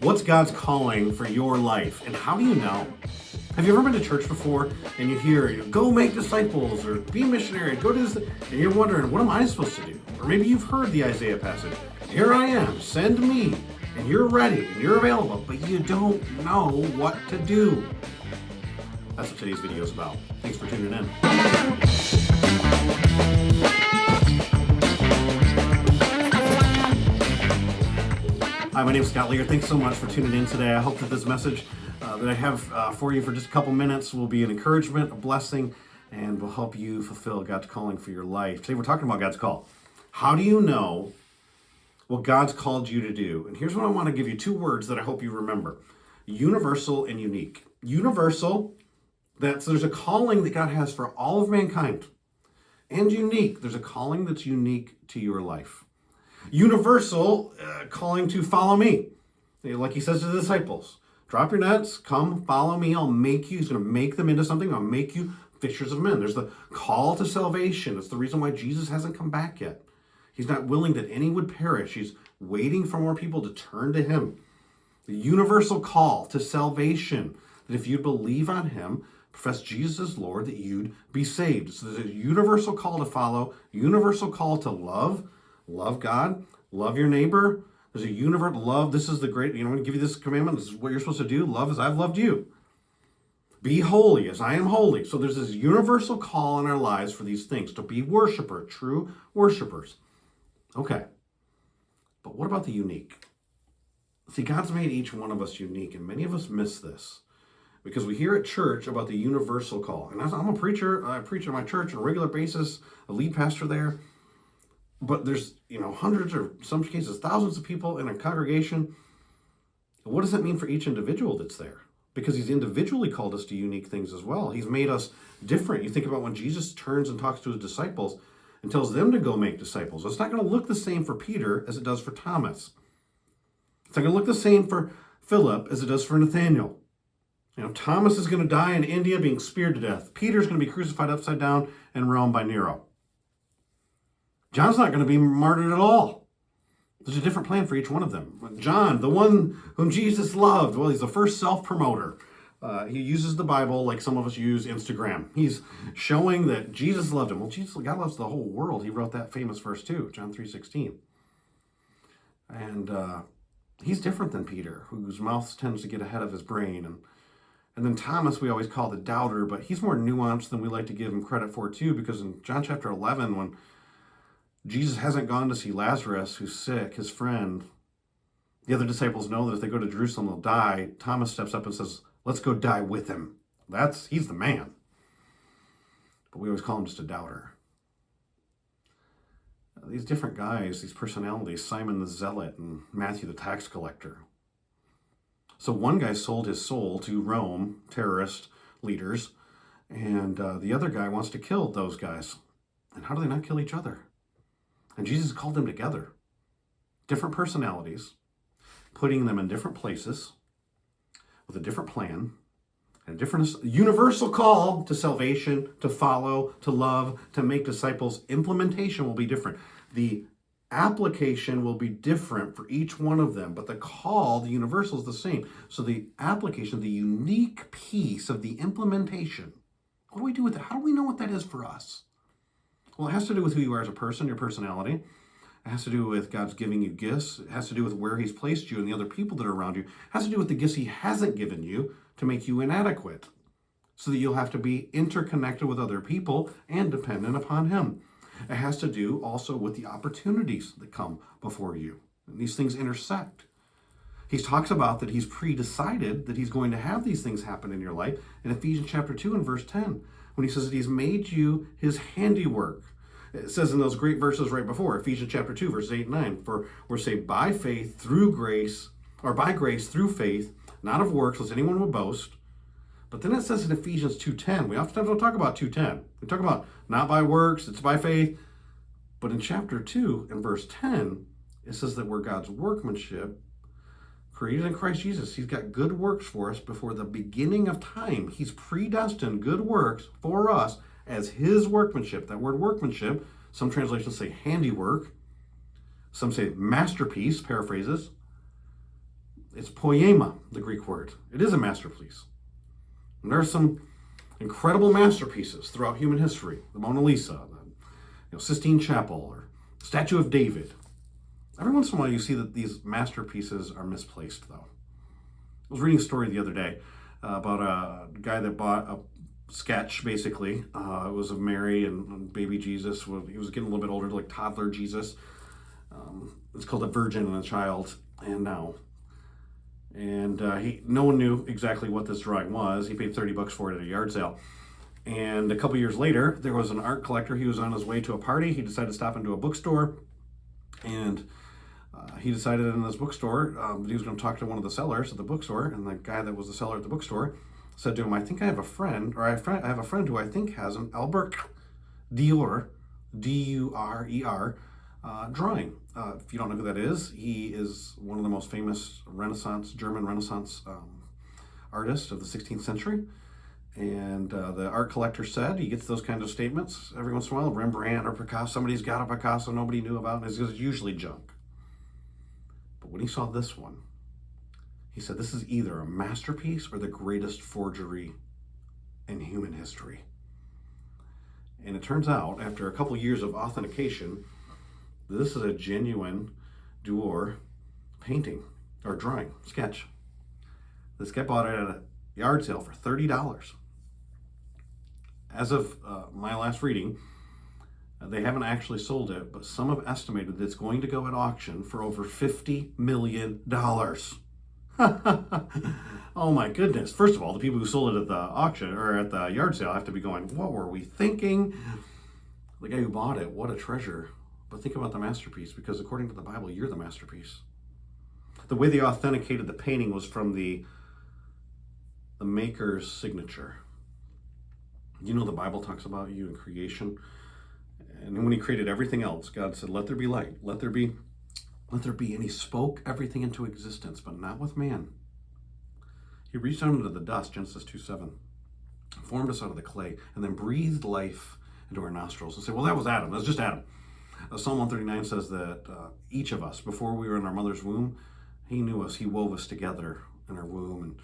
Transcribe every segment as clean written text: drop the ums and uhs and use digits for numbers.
What's God's calling for your life, and how do you know? Have you ever been to church before and you hear, go make disciples or be a missionary, go do this, and you're wondering, what am I supposed to do? Or maybe you've heard the Isaiah passage, here I am, send me, and you're ready and you're available, but you don't know what to do. That's what today's video is about. Thanks for tuning in. Hi, my name is Scott Lear. Thanks so much for tuning in today. I hope that this message that I have for you for just a couple minutes will be an encouragement, a blessing, and will help you fulfill God's calling for your life. Today we're talking about God's call. How do you know what God's called you to do? And here's what I want to give you, two words that I hope you remember. Universal and unique. Universal, there's a calling that God has for all of mankind. And unique, there's a calling that's unique to your life. Universal, calling to follow me. Like he says to the disciples, drop your nets, come follow me, I'll make you. He's going to make them into something, I'll make you fishers of men. There's the call to salvation. It's the reason why Jesus hasn't come back yet. He's not willing that any would perish. He's waiting for more people to turn to him. The universal call to salvation, that if you believe on him, profess Jesus as Lord, that you'd be saved. So there's a universal call to follow, universal call to love God, love your neighbor. There's a universal love. This is the great, I'm going to give you this commandment. This is what you're supposed to do. Love as I've loved you. Be holy as I am holy. So there's this universal call in our lives for these things, to be worshiper, true worshipers. Okay. But what about the unique? See, God's made each one of us unique, and many of us miss this because we hear at church about the universal call. And I'm a preacher. I preach at my church on a regular basis, a lead pastor there. But there's, hundreds or some cases, thousands of people in a congregation. What does that mean for each individual that's there? Because he's individually called us to unique things as well. He's made us different. You think about when Jesus turns and talks to his disciples and tells them to go make disciples. It's not going to look the same for Peter as it does for Thomas. It's not going to look the same for Philip as it does for Nathaniel. Thomas is going to die in India being speared to death. Peter's going to be crucified upside down in Rome by Nero. John's not going to be martyred at all. There's a different plan for each one of them. John, the one whom Jesus loved, well, he's the first self-promoter. He uses the Bible like some of us use Instagram. He's showing that Jesus loved him. Well, God loves the whole world. He wrote that famous verse too, John 3:16. And he's different than Peter, whose mouth tends to get ahead of his brain. And then Thomas, we always call the doubter, but he's more nuanced than we like to give him credit for too, because in John chapter 11, when Jesus hasn't gone to see Lazarus, who's sick, his friend. The other disciples know that if they go to Jerusalem, they'll die. Thomas steps up and says, let's go die with him. He's the man. But we always call him just a doubter. These different guys, these personalities, Simon the Zealot and Matthew the tax collector. So one guy sold his soul to Rome, terrorist leaders, and the other guy wants to kill those guys. And how do they not kill each other? And Jesus called them together. Different personalities, putting them in different places with a different plan, and a different universal call to salvation, to follow, to love, to make disciples. Implementation will be different. The application will be different for each one of them, but the call, the universal, is the same. So the application, the unique piece of the implementation, what do we do with it? How do we know what that is for us? Well, it has to do with who you are as a person, your personality. It has to do with God's giving you gifts. It has to do with where he's placed you and the other people that are around you. It has to do with the gifts he hasn't given you to make you inadequate, so that you'll have to be interconnected with other people and dependent upon him. It has to do also with the opportunities that come before you. And these things intersect. He talks about that he's pre-decided that he's going to have these things happen in your life in Ephesians chapter 2 and verse 10. When he says that he's made you his handiwork. It says in those great verses right before, Ephesians chapter 2, verses 8 and 9, for we're saved by faith through grace, or by grace through faith, not of works, lest anyone would boast. But then it says in Ephesians 2:10, we oftentimes don't talk about 2:10. We talk about not by works, it's by faith. But in chapter 2 and verse 10, it says that we're God's workmanship, created in Christ Jesus. He's got good works for us before the beginning of time. He's predestined good works for us as his workmanship. That word workmanship, some translations say handiwork. Some say masterpiece, paraphrases. It's poema, the Greek word. It is a masterpiece. And there are some incredible masterpieces throughout human history. The Mona Lisa, the Sistine Chapel, or the Statue of David. Every once in a while you see that these masterpieces are misplaced, though. I was reading a story the other day about a guy that bought a sketch, basically. It was of Mary and baby Jesus. He was getting a little bit older, like toddler Jesus. It's called A Virgin and a Child, and now. And no one knew exactly what this drawing was. He paid $30 for it at a yard sale. And a couple years later, there was an art collector. He was on his way to a party. He decided to stop into a bookstore. And he decided in this bookstore that he was going to talk to one of the sellers at the bookstore. And the guy that was the seller at the bookstore said to him, I think I have a friend, or I have a friend who I think has an Albert Dürer, D-U-R-E-R, drawing. If you don't know who that is, he is one of the most famous German Renaissance artists of the 16th century. And the art collector said he gets those kinds of statements every once in a while. Rembrandt or Picasso, somebody's got a Picasso nobody knew about, and it's usually junk. But when he saw this one, he said, this is either a masterpiece or the greatest forgery in human history. And it turns out, after a couple years of authentication, this is a genuine Dürer painting, or drawing, sketch. This guy bought it at a yard sale for $30. As of my last reading, they haven't actually sold it, but some have estimated that it's going to go at auction for over $50 million. Oh my goodness. First of all, the people who sold it at the auction or at the yard sale have to be going, what were we thinking? The guy who bought it, what a treasure. But think about the masterpiece, because according to the Bible, you're the masterpiece. The way they authenticated the painting was from the maker's signature. You know, the Bible talks about you in creation. And when he created everything else, God said, let there be light, let there be. And he spoke everything into existence, but not with man. He reached down into the dust, Genesis 2:7, formed us out of the clay, and then breathed life into our nostrils. And say, well, that was Adam. That's just Adam. Psalm 139 says that each of us, before we were in our mother's womb, he knew us. He wove us together in our womb.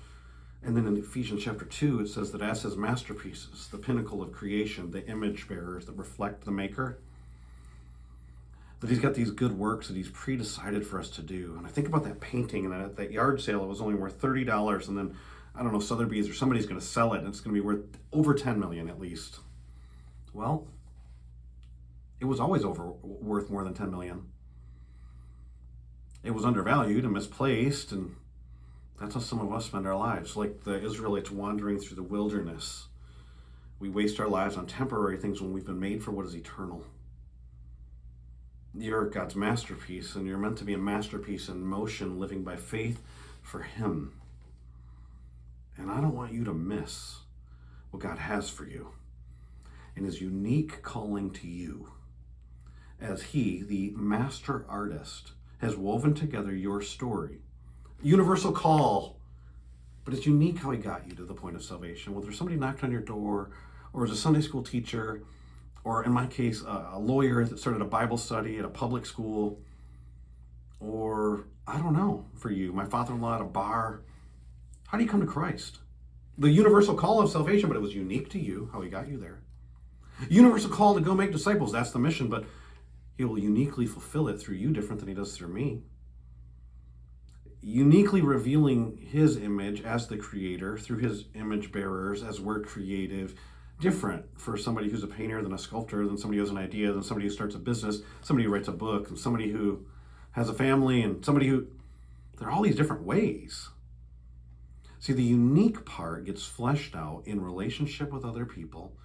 And then in Ephesians chapter 2, it says that as his masterpieces, the pinnacle of creation, the image bearers that reflect the maker, that he's got these good works that he's pre-decided for us to do. And I think about that painting, and at that yard sale, it was only worth $30. And then, I don't know, Sotheby's or somebody's going to sell it, and it's going to be worth over $10 million at least. Well, it was always worth more than $10 million. It was undervalued and misplaced, and that's how some of us spend our lives. Like the Israelites wandering through the wilderness. We waste our lives on temporary things when we've been made for what is eternal. You're God's masterpiece, and you're meant to be a masterpiece in motion, living by faith for him. And I don't want you to miss what God has for you and his unique calling to you, as he, the master artist, has woven together your story. Universal call, but it's unique how he got you to the point of salvation. Whether somebody knocked on your door, or as a Sunday school teacher, or in my case, a lawyer that started a Bible study at a public school, or I don't know, for you, my father-in-law at a bar. How do you come to Christ? The universal call of salvation, but it was unique to you, how he got you there. Universal call to go make disciples, that's the mission, but he will uniquely fulfill it through you, different than he does through me. Uniquely revealing his image as the creator through his image bearers as we're creative. Different for somebody who's a painter than a sculptor, than somebody who has an idea, than somebody who starts a business, somebody who writes a book, and somebody who has a family, and somebody who, there are all these different ways. See, the unique part gets fleshed out in relationship with other people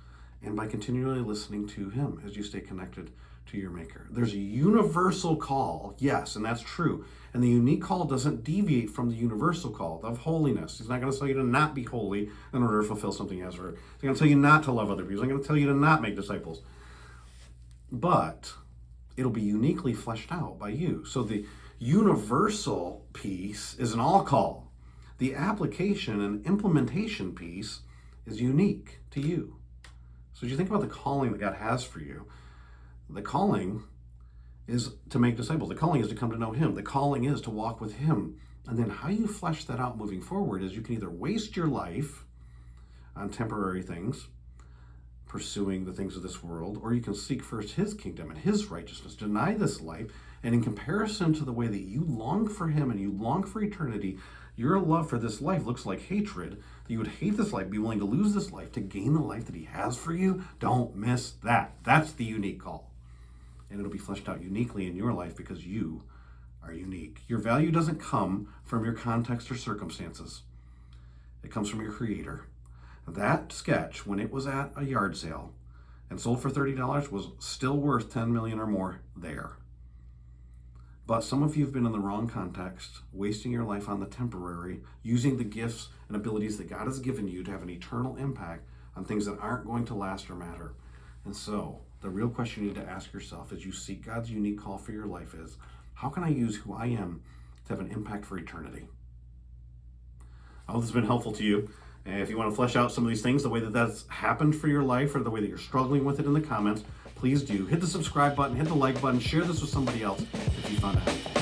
and by continually listening to him as you stay connected to your maker. There's a universal call, yes, and that's true. And the unique call doesn't deviate from the universal call of holiness. He's not going to tell you to not be holy in order to fulfill something he has for. He's going to tell you not to love other people. He's not going to tell you to not make disciples. But it'll be uniquely fleshed out by you. So the universal piece is an all call. The application and implementation piece is unique to you. So as you think about the calling that God has for you, the calling is to make disciples. The calling is to come to know him. The calling is to walk with him And then how you flesh that out moving forward is you can either waste your life on temporary things, pursuing the things of this world, or you can seek first his kingdom and his righteousness, deny this life, and in comparison to the way that you long for him and you long for eternity, your love for this life looks like hatred, that you would hate this life, be willing to lose this life to gain the life that he has for you. Don't miss that. That's the unique call. And it'll be fleshed out uniquely in your life because you are unique. Your value doesn't come from your context or circumstances. It comes from your Creator. That sketch, when it was at a yard sale and sold for $30, was still worth $10 million or more there. But some of you have been in the wrong context, wasting your life on the temporary, using the gifts and abilities that God has given you to have an eternal impact on things that aren't going to last or matter. And so, the real question you need to ask yourself as you seek God's unique call for your life is, how can I use who I am to have an impact for eternity? I hope this has been helpful to you. And if you want to flesh out some of these things, the way that that's happened for your life or the way that you're struggling with it in the comments, please do. Hit the subscribe button, hit the like button, share this with somebody else if you found it helpful.